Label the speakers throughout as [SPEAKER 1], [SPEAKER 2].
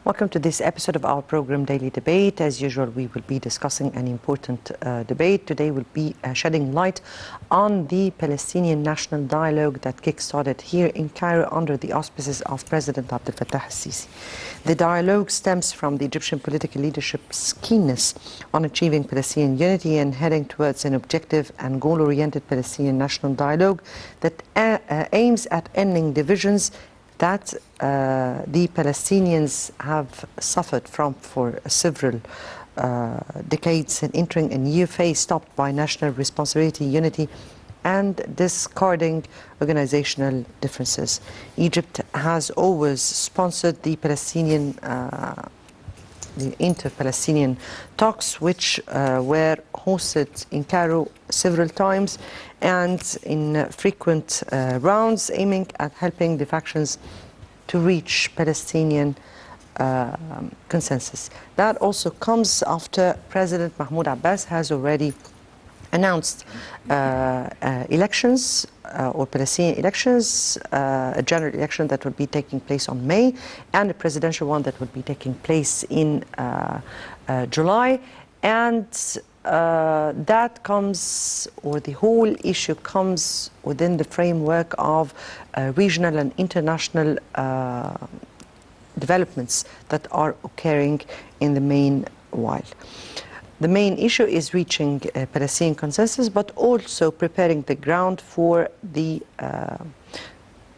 [SPEAKER 1] Welcome to this episode of our program Daily Debate. As usual, we will be discussing an important debate. Today we'll be shedding light on the Palestinian national dialogue that kick-started here in Cairo under the auspices of President Abdel Fattah al-Sisi. The dialogue stems from the Egyptian political leadership's keenness on achieving Palestinian unity and heading towards an objective and goal-oriented Palestinian national dialogue that aims at ending divisions that the Palestinians have suffered from for several decades and entering a new phase stopped by national responsibility, unity and discarding organizational differences. Egypt has always sponsored the inter-Palestinian talks, which were hosted in Cairo several times and in frequent rounds, aiming at helping the factions to reach Palestinian consensus. That also comes after President Mahmoud Abbas has already announced elections or Palestinian elections, a general election that will be taking place on May and a presidential one that will be taking place in July. And that comes, or the whole issue comes within the framework of regional and international developments that are occurring in the meanwhile. The main issue is reaching a Palestinian consensus, but also preparing the ground for the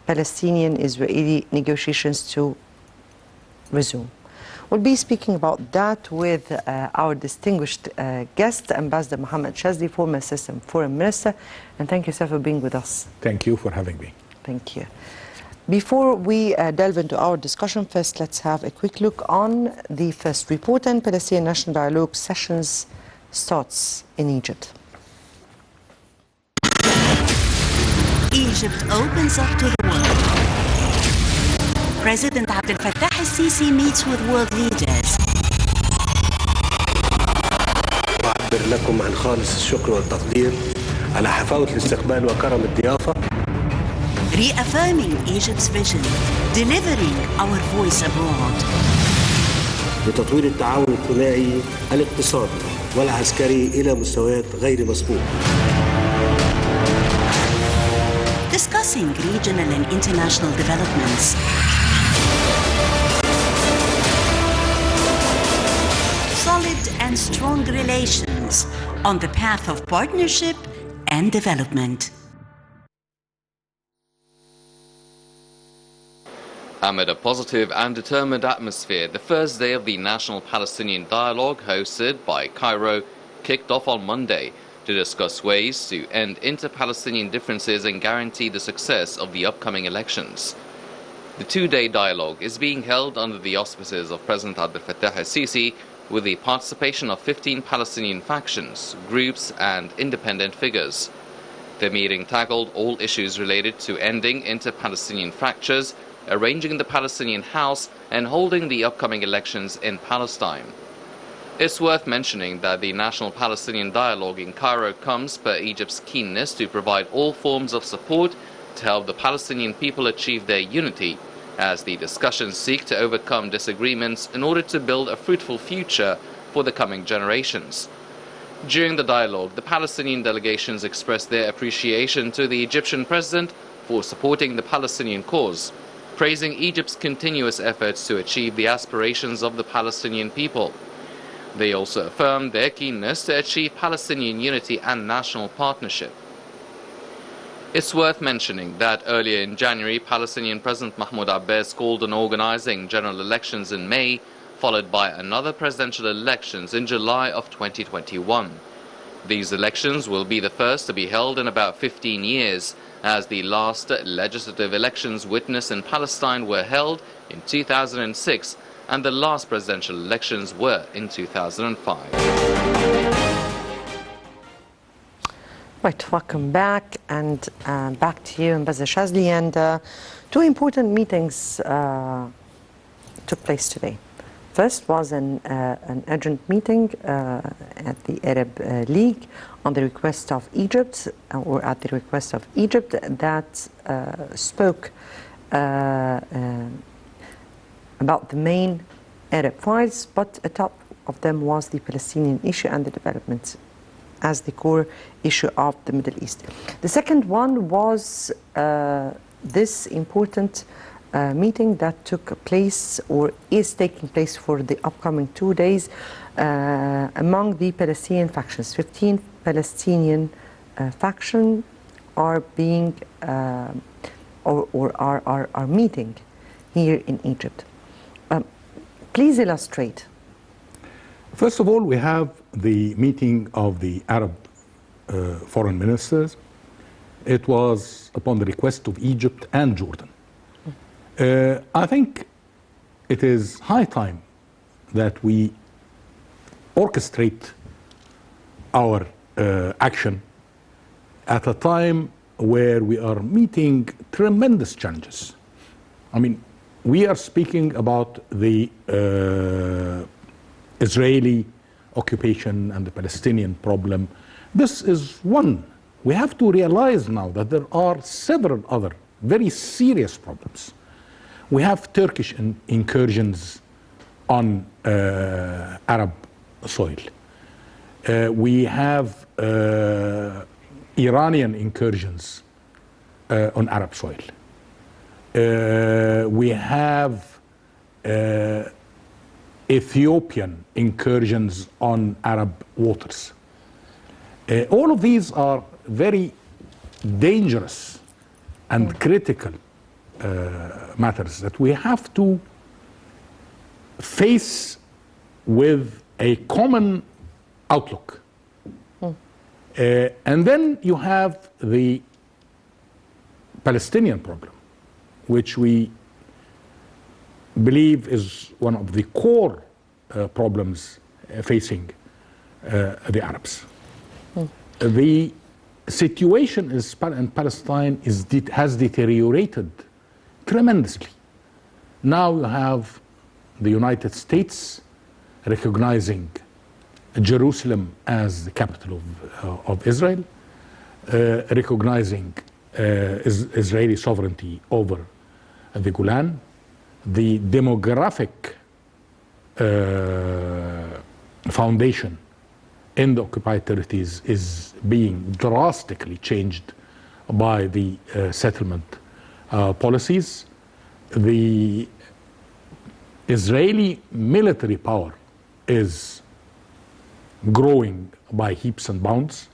[SPEAKER 1] Palestinian-Israeli negotiations to resume. We'll be speaking about that with our distinguished guest, Ambassador Mohamed Shazly, former Assistant Foreign Minister. And thank you, sir, for being with us.
[SPEAKER 2] Thank you for having me.
[SPEAKER 1] Thank you. Before we delve into our discussion, first let's have a quick look on the first report on Palestinian National Dialogue sessions starts in Egypt.
[SPEAKER 3] Egypt opens up to the world. President Abdel Fattah al-Sisi meets with world leaders.
[SPEAKER 4] أعبر لكم عن خالص الشكر والتقدير على حفاوة الاستقبال وكرم الضيافة.
[SPEAKER 3] Reaffirming Egypt's vision, delivering our voice abroad.
[SPEAKER 4] لتطوير التعاون الثنائي الاقتصادي والعسكري إلى مستويات غير مسبوقة.
[SPEAKER 3] Discussing regional and international developments. Solid and strong relations on the path of partnership and development.
[SPEAKER 5] Amid a positive and determined atmosphere, the first day of the National Palestinian Dialogue hosted by Cairo kicked off on Monday to discuss ways to end inter-Palestinian differences and guarantee the success of the upcoming elections. The two-day dialogue is being held under the auspices of President Abdel Fattah al-Sisi with the participation of 15 Palestinian factions, groups and independent figures. The meeting tackled all issues related to ending inter-Palestinian fractures, arranging the Palestinian House and holding the upcoming elections in Palestine. It's worth mentioning that the National Palestinian Dialogue in Cairo comes per Egypt's keenness to provide all forms of support to help the Palestinian people achieve their unity, as the discussions seek to overcome disagreements in order to build a fruitful future for the coming generations. During the dialogue, the Palestinian delegations expressed their appreciation to the Egyptian president for supporting the Palestinian cause, praising Egypt's continuous efforts to achieve the aspirations of the Palestinian people. They also affirmed their keenness to achieve Palestinian unity and national partnership. It's worth mentioning that earlier in January, Palestinian President Mahmoud Abbas called on organizing general elections in May, followed by another presidential elections in July of 2021. These elections will be the first to be held in about 15 years, as the last legislative elections witnessed in Palestine were held in 2006 and the last presidential elections were in 2005.
[SPEAKER 1] Right, welcome back, and back to you, Ambassador Shazly. And two important meetings took place today. First was an urgent meeting at the Arab League on the request of Egypt, or at the request of Egypt, that spoke about the main Arab files, but atop of them was the Palestinian issue and the developments as the core issue of the Middle East. The second one was this important meeting that took place or is taking place for the upcoming 2 days among the Palestinian factions. 15 Palestinian factions are being or are meeting here in Egypt. Please illustrate.
[SPEAKER 2] First of all, we have the meeting of the Arab foreign ministers. It was upon the request of Egypt and Jordan. I think it is high time that we orchestrate our action at a time where we are meeting tremendous challenges. I mean, we are speaking about the Israeli occupation and the Palestinian problem. This is one. We have to realize now that there are several other very serious problems. We have Turkish incursions on Arab soil. We have Iranian incursions on Arab soil. We have Ethiopian incursions on Arab waters. All of these are very dangerous and critical matters that we have to face with a common outlook. And then you have the Palestinian problem, which we believe is one of the core problems facing the Arabs. The situation in Palestine has deteriorated tremendously. Now you have the United States recognizing Jerusalem as the capital of Israel, recognizing Israeli sovereignty over the Golan. The demographic foundation in the occupied territories is being drastically changed by the settlement policies. The Israeli military power is growing by heaps and bounds.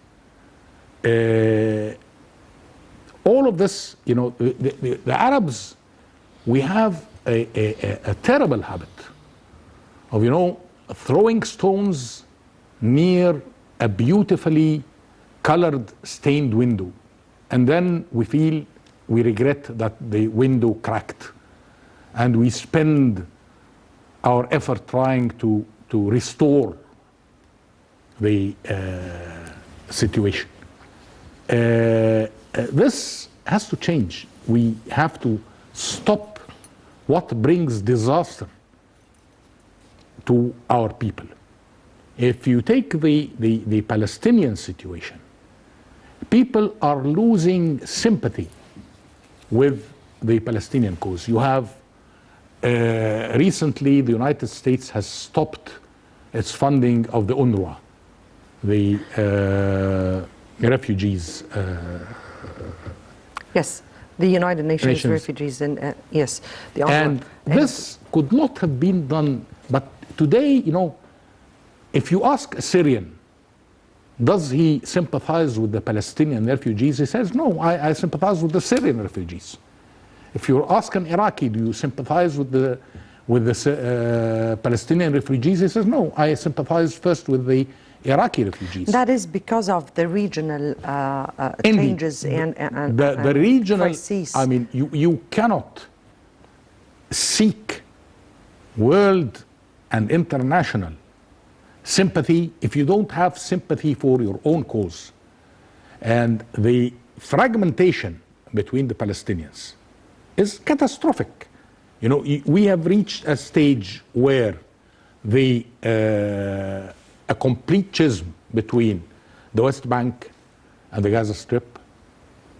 [SPEAKER 2] All of this, you know, the Arabs, we have a terrible habit of, you know, throwing stones near a beautifully colored stained window, and then we regret that the window cracked, and we spend our effort trying to restore the situation. This has to change. We have to stop what brings disaster to our people. If you take the Palestinian situation, people are losing sympathy with the Palestinian cause. You have recently the United States has stopped its funding of the UNRWA, the refugees.
[SPEAKER 1] Yes, the United Nations refugees in yes, the UNRWA.
[SPEAKER 2] And this could not have been done. But today, you know, if you ask a Syrian, does he sympathize with the Palestinian refugees? He says, no, I sympathize with the Syrian refugees. If you ask an Iraqi, do you sympathize with the Palestinian refugees? He says, no, I sympathize first with the Iraqi refugees.
[SPEAKER 1] That is because of the regional changes and
[SPEAKER 2] the regional
[SPEAKER 1] crises.
[SPEAKER 2] I mean, you cannot seek world and international sympathy if you don't have sympathy for your own cause. And the fragmentation between the Palestinians is catastrophic. You know, we have reached a stage where a complete schism between the West Bank and the Gaza Strip.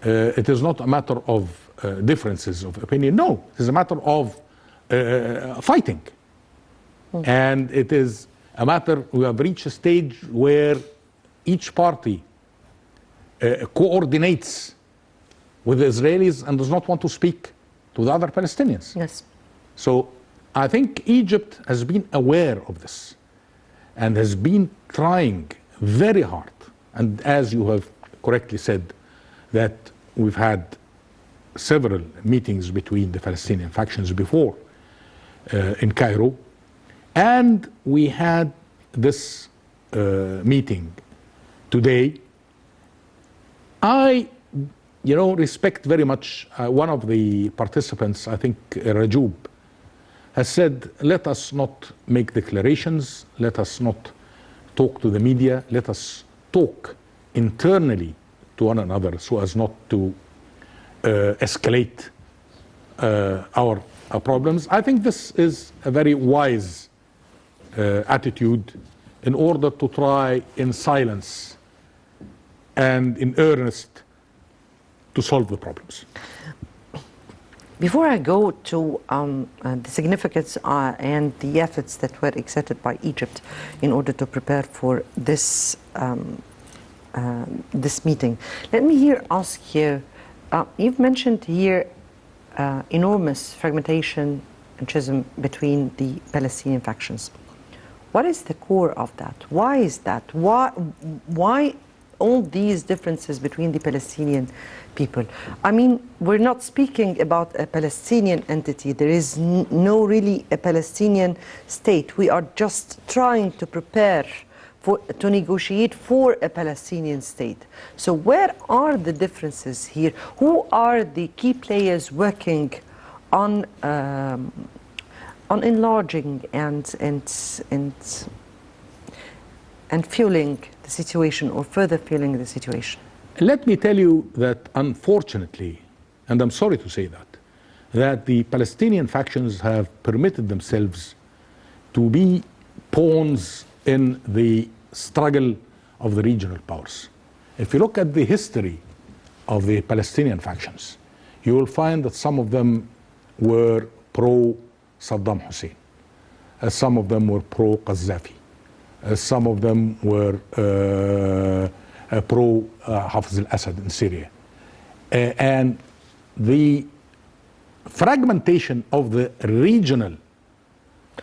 [SPEAKER 2] It is not a matter of differences of opinion. No, it is a matter of fighting. And it is a matter, we have reached a stage where each party coordinates with the Israelis and does not want to speak to the other Palestinians.
[SPEAKER 1] Yes.
[SPEAKER 2] So I think Egypt has been aware of this and has been trying very hard. And as you have correctly said, that we've had several meetings between the Palestinian factions before in Cairo, and we had this meeting today. I respect very much one of the participants, I think Rajoub, has said, let us not make declarations, let us not talk to the media, let us talk internally to one another so as not to escalate our problems. I think this is a very wise attitude in order to try in silence and in earnest to solve the problems.
[SPEAKER 1] Before I go to the significance and the efforts that were exerted by Egypt in order to prepare for this this meeting, let me here ask you, you've mentioned here enormous fragmentation and schism between the Palestinian factions. What is the core of that? Why is that? Why all these differences between the Palestinian people? I mean, we're not speaking about a Palestinian entity. There is no really a Palestinian state. We are just trying to prepare to negotiate for a Palestinian state. So where are the differences here? Who are the key players working on enlarging and fueling the situation, or further fueling the situation?
[SPEAKER 2] Let me tell you that unfortunately, and I'm sorry to say that the Palestinian factions have permitted themselves to be pawns in the struggle of the regional powers. If you look at the history of the Palestinian factions, you will find that some of them were pro-Saddam Hussein, some of them were pro-Qaddafi, some of them were pro-Hafiz al-Assad in Syria. And the fragmentation of the regional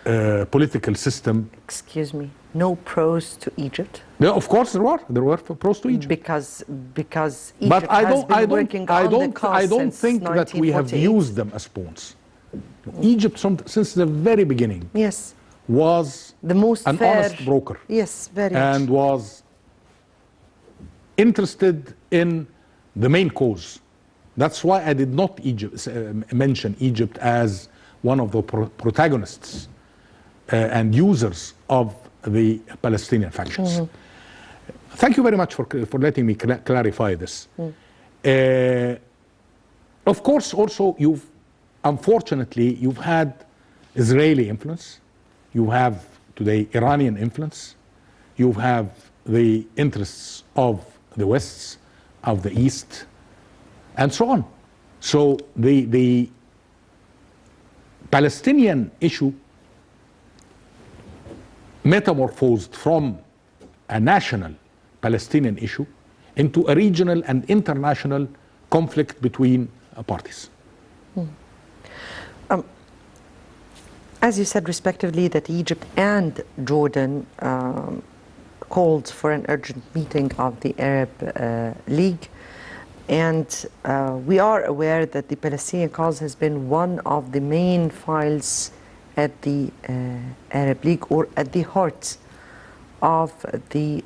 [SPEAKER 2] political system.
[SPEAKER 1] Excuse me, no pros to Egypt?
[SPEAKER 2] Yeah, of course there were pros to Egypt.
[SPEAKER 1] Because Egypt
[SPEAKER 2] but I don't think that we have
[SPEAKER 1] 1948.
[SPEAKER 2] used them as pawns. Egypt, since the very beginning,
[SPEAKER 1] yes,
[SPEAKER 2] was
[SPEAKER 1] the most
[SPEAKER 2] an
[SPEAKER 1] fair,
[SPEAKER 2] honest broker.
[SPEAKER 1] Yes, very
[SPEAKER 2] and
[SPEAKER 1] much.
[SPEAKER 2] Was interested in the main cause. That's why I did not mention Egypt as one of the protagonists and users of the Palestinian factions. Mm-hmm. Thank you very much for letting me clarify this. Of course, also, unfortunately, you've had Israeli influence. You have today Iranian influence. You have the interests of the West, of the East, and so on. So the Palestinian issue metamorphosed from a national Palestinian issue into a regional and international conflict between parties.
[SPEAKER 1] As you said respectively, that Egypt and Jordan called for an urgent meeting of the Arab League, and we are aware that the Palestinian cause has been one of the main files at the Arab League, or at the heart of the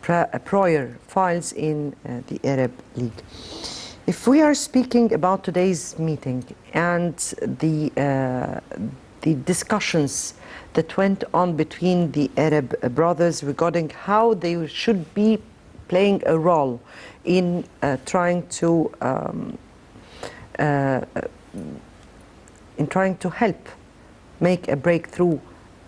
[SPEAKER 1] prior files in the Arab League. If we are speaking about today's meeting and the discussions that went on between the Arab brothers regarding how they should be playing a role in trying to help make a breakthrough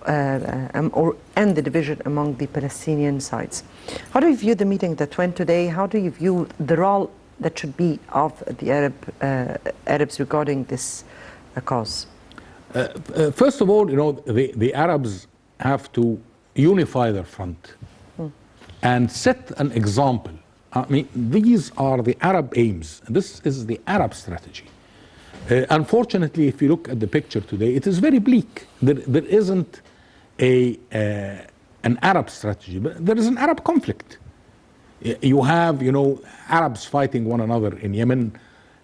[SPEAKER 1] or end the division among the Palestinian sides. How do you view the meeting that went today? How do you view the role that should be of the Arabs regarding this cause?
[SPEAKER 2] First of all, the Arabs have to unify their front and set an example. I mean, these are the Arab aims. This is the Arab strategy. Unfortunately, if you look at the picture today, it is very bleak. There isn't an Arab strategy, but there is an Arab conflict. You have, Arabs fighting one another in Yemen,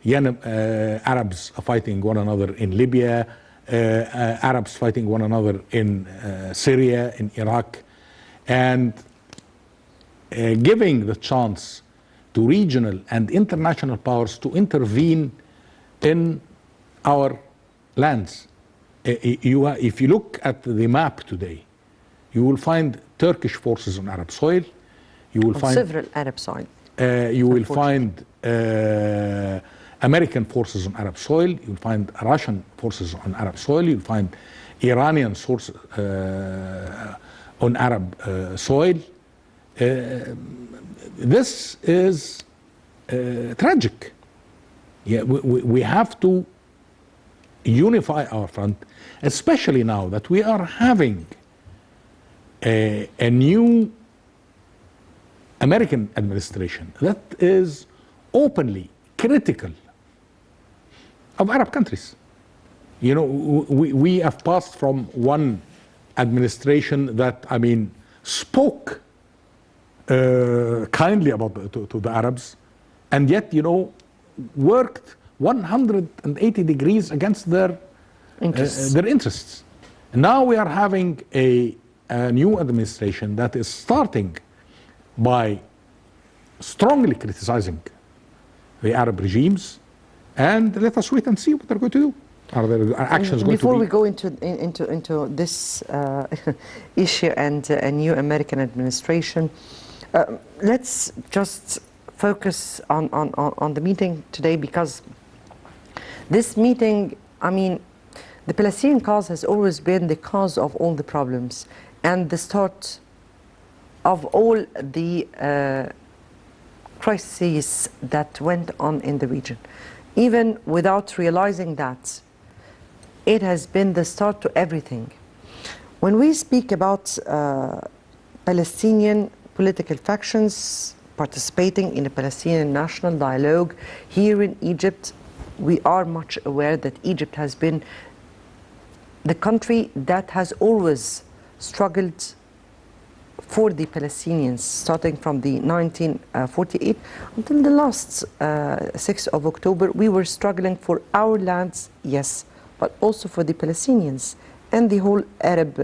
[SPEAKER 2] Arabs fighting one another in Libya, Arabs fighting one another in Syria, in Iraq, and giving the chance to regional and international powers to intervene in our lands. If you look at the map today, you will find Turkish forces on Arab soil. You will find
[SPEAKER 1] several Arab soil.
[SPEAKER 2] You will find American forces on Arab soil. You will find Russian forces on Arab soil. You will find Iranian sources on Arab soil. This is tragic. Yeah, we have to unify our front, especially now that we are having a new American administration that is openly critical of Arab countries. We have passed from one administration that, spoke kindly about to the Arabs, and yet, worked 180 degrees against their interests. Now we are having a new administration that is starting by strongly criticizing the Arab regimes, and let us wait and see what they're going to do. Are there actions going to be?
[SPEAKER 1] Before we go into this issue and a new American administration, let's just focus on the meeting today, because this meeting, the Palestinian cause has always been the cause of all the problems and the start of all the crises that went on in the region. Even without realizing that, it has been the start to everything. When we speak about Palestinian political factions participating in a Palestinian national dialogue here in Egypt, we are much aware that Egypt has been the country that has always struggled for the Palestinians, starting from the 1948 until the last 6th of October. We were struggling for our lands, yes, but also for the Palestinians and the whole Arab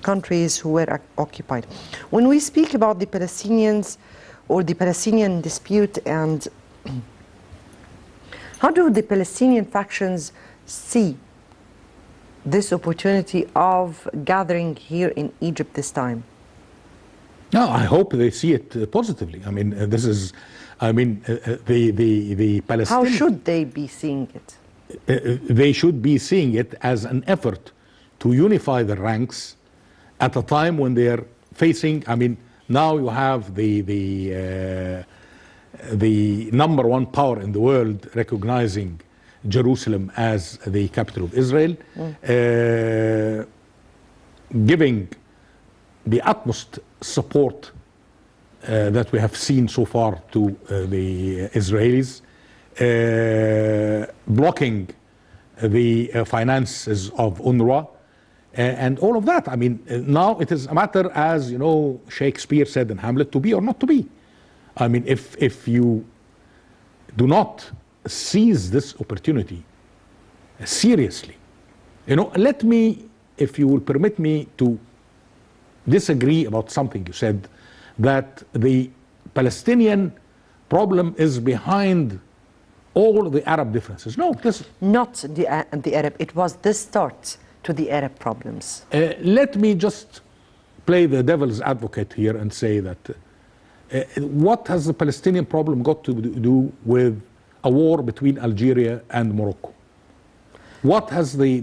[SPEAKER 1] countries who were occupied. When we speak about the Palestinians or the Palestinian dispute, and how do the Palestinian factions see this opportunity of gathering here in Egypt this time?
[SPEAKER 2] No, I hope they see it positively. This is, the Palestinians.
[SPEAKER 1] How should they be seeing it?
[SPEAKER 2] They should be seeing it as an effort to unify the ranks at a time when they are facing. Now you have the number one power in the world recognizing Jerusalem as the capital of Israel, giving the utmost support that we have seen so far to the Israelis, blocking the finances of UNRWA, and all of that. Now it is a matter, as Shakespeare said in Hamlet, to be or not to be. If you do not seize this opportunity seriously, let me, if you will permit me to disagree about something you said, that the Palestinian problem is behind all the Arab differences. No, this
[SPEAKER 1] not the Arab. It was the start to the Arab problems.
[SPEAKER 2] Let me just play the devil's advocate here and say that what has the Palestinian problem got to do with a war between Algeria and Morocco? What has the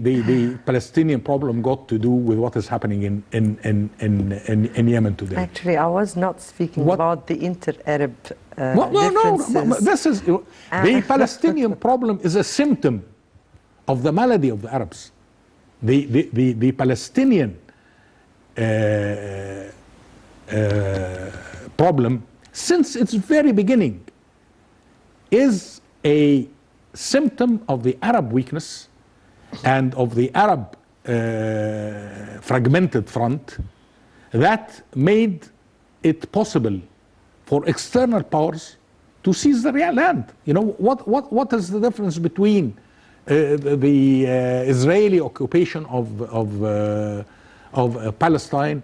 [SPEAKER 2] Palestinian problem got to do with what is happening in Yemen today?
[SPEAKER 1] Actually, I was not speaking about the inter-Arab
[SPEAKER 2] differences. No, this is the Palestinian problem is a symptom of the malady of the Arabs. the Palestinian problem, since its very beginning, is a symptom of the Arab weakness and of the Arab fragmented front that made it possible for external powers to seize the real land. You know, what is the difference between the Israeli occupation of Palestine,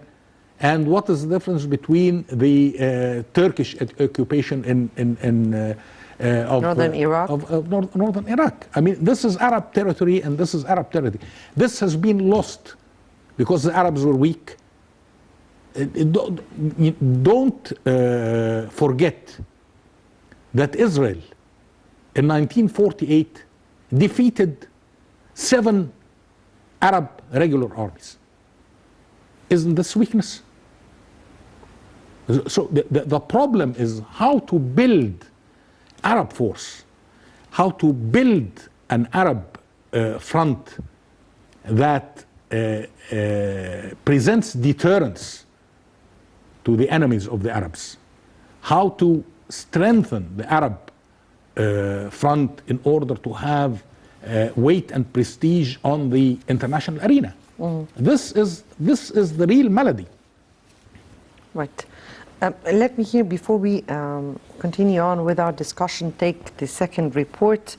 [SPEAKER 2] and what is the difference between the Turkish occupation of
[SPEAKER 1] northern Iraq?
[SPEAKER 2] Northern Iraq? I mean, this is Arab territory and this is Arab territory. This has been lost because the Arabs were weak. Don't forget that Israel in 1948 defeated 7 Arab regular armies. Isn't this weakness? So the problem is how to build Arab force, how to build an Arab front that presents deterrence to the enemies of the Arabs, how to strengthen the Arab front in order to have weight and prestige on the international arena. This is the real malady.
[SPEAKER 1] Right. Let me here, before we continue on with our discussion, take the second report.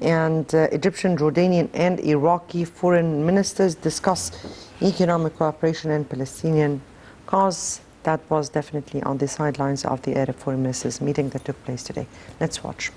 [SPEAKER 1] And Egyptian, Jordanian, and Iraqi foreign ministers discuss economic cooperation and Palestinian cause. That was definitely on the sidelines of the Arab foreign ministers meeting that took place today. Let's watch.